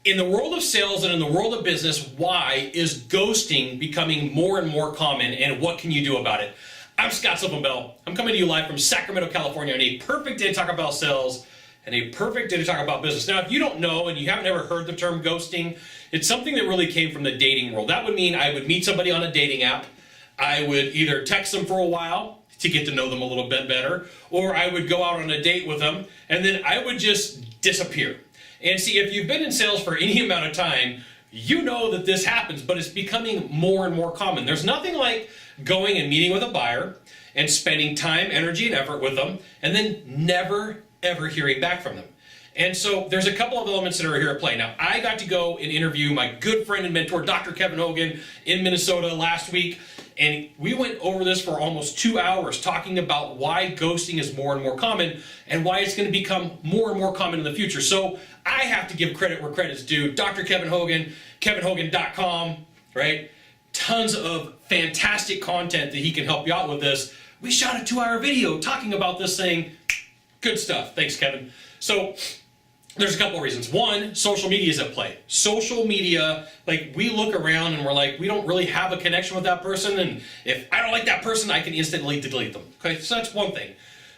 In the world of sales and in the world of business, why is ghosting becoming more and more common, and what can you do about it? I'm Scott Sylvan Bell. I'm coming to you live from Sacramento, California on a perfect day to talk about sales and a perfect day to talk about business. Now, if you don't know and you haven't ever heard the term ghosting, it's something that really came from the dating world. That would mean I would meet somebody on a dating app. I would either text them for a while to get to know them a little bit better, or I would go out on a date with them, and then I would just disappear. And see, if you've been in sales for any amount of time, you know that this happens, but it's becoming more and more common. There's nothing like going and meeting with a buyer and spending time, energy, and effort with them, and then never, ever hearing back from them. And so there's a couple of elements that are here at play. Now, I got to go and interview my good friend and mentor, Dr. Kevin Hogan, in Minnesota last week. And we went over this for almost 2 hours, talking about why ghosting is more and more common and why it's going to become more and more common in the future. So I have to give credit where credit's due. Dr. Kevin Hogan, kevinhogan.com, right? Tons of fantastic content that he can help you out with this. We shot a 2-hour video talking about this thing. Good stuff. Thanks, Kevin. So there's a couple of reasons. One, social media is at play. Social media, like, we look around and we're like, we don't really have a connection with that person, and if I don't like that person, I can instantly delete them. Okay, so that's one thing.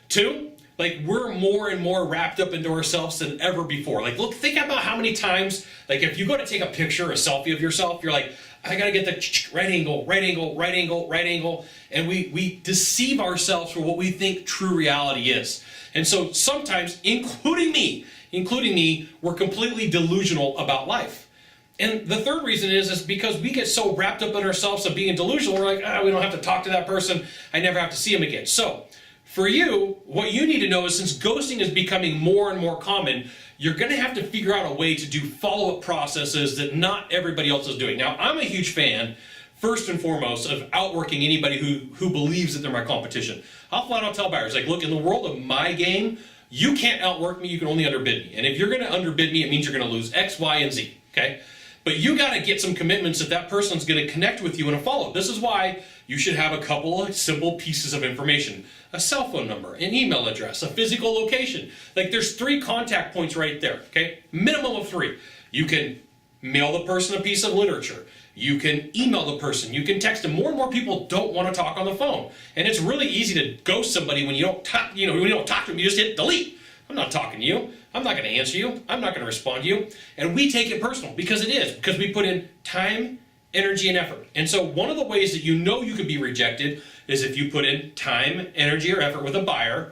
Two, like, we're more and more wrapped up into ourselves than ever before. Like, look, think about how many times, like, if you go to take a picture, a selfie of yourself, you're like, I gotta get the right angle, right angle, right angle, right angle, and we deceive ourselves for what we think true reality is. And so sometimes, including me, we're completely delusional about life. And the third reason is because we get so wrapped up in ourselves of being delusional, we're like, we don't have to talk to that person, I never have to see him again. So, for you, what you need to know is, since ghosting is becoming more and more common, you're going to have to figure out a way to do follow-up processes that not everybody else is doing. Now, I'm a huge fan, first and foremost, of outworking anybody who believes that they're my competition. I'll flat out tell buyers, like, look, in the world of my game, you can't outwork me, you can only underbid me. And if you're going to underbid me, it means you're going to lose X, Y, and Z, okay? But you got to get some commitments that that person's going to connect with you in a follow-up. This is why you should have a couple of simple pieces of information. A cell phone number, an email address, a physical location. Like, there's 3 contact points right there, okay? Minimum of 3. You can mail the person a piece of literature. You can email the person. You can text them. More and more people don't want to talk on the phone. And it's really easy to ghost somebody when you don't talk, when you don't talk to them, you just hit delete. I'm not talking to you. I'm not going to answer you. I'm not going to respond to you. And we take it personal because it is, because we put in time, energy, and effort. And so one of the ways that you know you can be rejected is if you put in time, energy, or effort with a buyer.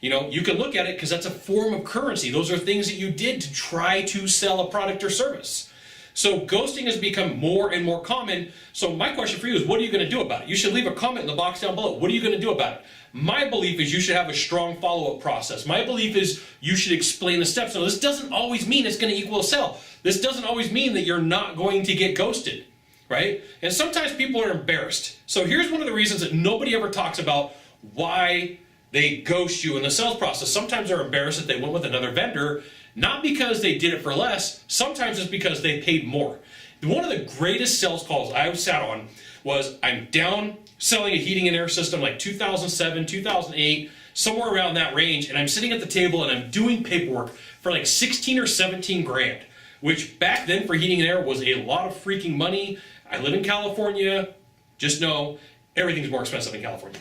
You can look at it because that's a form of currency. Those are things that you did to try to sell a product or service. So ghosting has become more and more common. So my question for you is, what are you going to do about it? You should leave a comment in the box down below. What are you going to do about it? My belief is you should have a strong follow-up process. My belief is you should explain the steps. Now, this doesn't always mean it's going to equal a sell. This doesn't always mean that you're not going to get ghosted, right? And sometimes people are embarrassed. So here's one of the reasons that nobody ever talks about why they ghost you in the sales process. Sometimes they're embarrassed that they went with another vendor, not because they did it for less. Sometimes it's because they paid more. One of the greatest sales calls I sat on was, I'm down selling a heating and air system like 2007, 2008, somewhere around that range, and I'm sitting at the table and I'm doing paperwork for like 16 or 17 grand, which back then for heating and air was a lot of freaking money. I live in California. Just know everything's more expensive in California.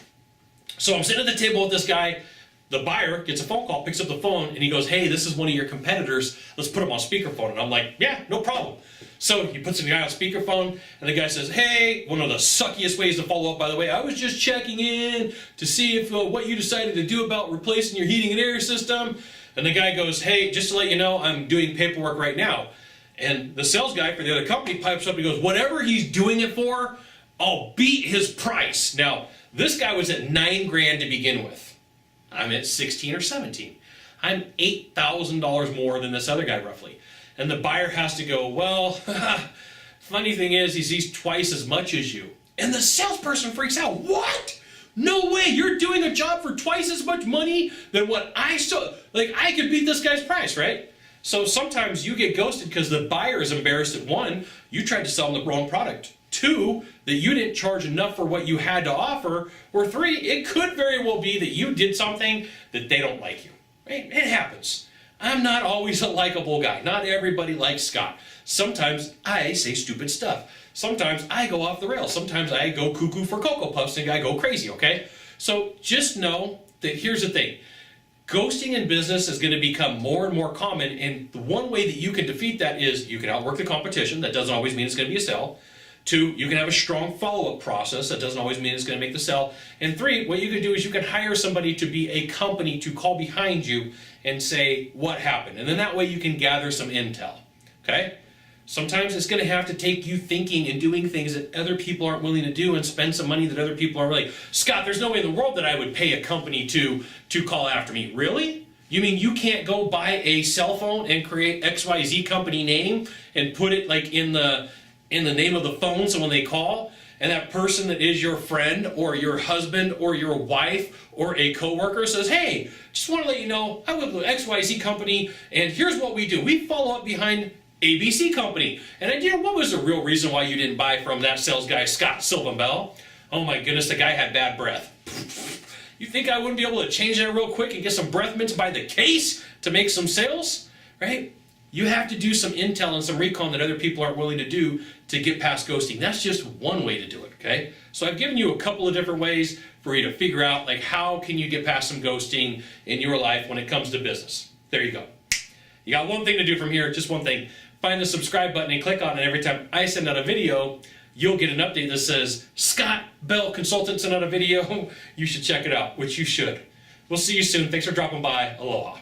So I'm sitting at the table with this guy. The buyer gets a phone call, picks up the phone, and he goes, hey, this is one of your competitors. Let's put him on speakerphone. And I'm like, yeah, no problem. So he puts the guy on speakerphone, and the guy says, hey, one of the suckiest ways to follow up, by the way, I was just checking in to see if what you decided to do about replacing your heating and air system. And the guy goes, hey, just to let you know, I'm doing paperwork right now. And the sales guy for the other company pipes up and goes, whatever he's doing it for, I'll beat his price. Now, this guy was at 9 grand to begin with. I'm at 16 or 17. I'm $8,000 more than this other guy, roughly. And the buyer has to go, well, funny thing is, he's twice as much as you. And the salesperson freaks out. What? No way, you're doing a job for twice as much money than what I saw. Like, I could beat this guy's price, right? So sometimes you get ghosted because the buyer is embarrassed that, 1, you tried to sell them the wrong product. 2, that you didn't charge enough for what you had to offer. Or 3, it could very well be that you did something that they don't like you. Right? It happens. I'm not always a likable guy. Not everybody likes Scott. Sometimes I say stupid stuff. Sometimes I go off the rails. Sometimes I go cuckoo for Cocoa Puffs and I go crazy, okay? So just know that here's the thing. Ghosting in business is going to become more and more common, and the one way that you can defeat that is you can outwork the competition. That doesn't always mean it's going to be a sell. 2, you can have a strong follow-up process. That doesn't always mean it's going to make the sell. And 3, what you can do is you can hire somebody to be a company to call behind you and say what happened. And then that way you can gather some intel, okay? Sometimes it's going to have to take you thinking and doing things that other people aren't willing to do and spend some money that other people aren't really. Scott, there's no way in the world that I would pay a company to call after me. Really? You mean you can't go buy a cell phone and create XYZ company name and put it like in the name of the phone, so when they call, and that person that is your friend or your husband or your wife or a coworker says, hey, just want to let you know, I work with XYZ company, and here's what we do. We follow up behind ABC company. And idea, what was the real reason why you didn't buy from that sales guy, Scott Sylvan Bell? Oh my goodness, the guy had bad breath. You think I wouldn't be able to change that real quick and get some breath mints by the case to make some sales? Right? You have to do some intel and some recon that other people aren't willing to do to get past ghosting. That's just one way to do it, okay? So I've given you a couple of different ways for you to figure out, like, how can you get past some ghosting in your life when it comes to business. There you go. You got one thing to do from here, just one thing. Find the subscribe button and click on it. Every time I send out a video, you'll get an update that says, Scott Bell Consultant sent out a video. You should check it out, which you should. We'll see you soon. Thanks for dropping by. Aloha.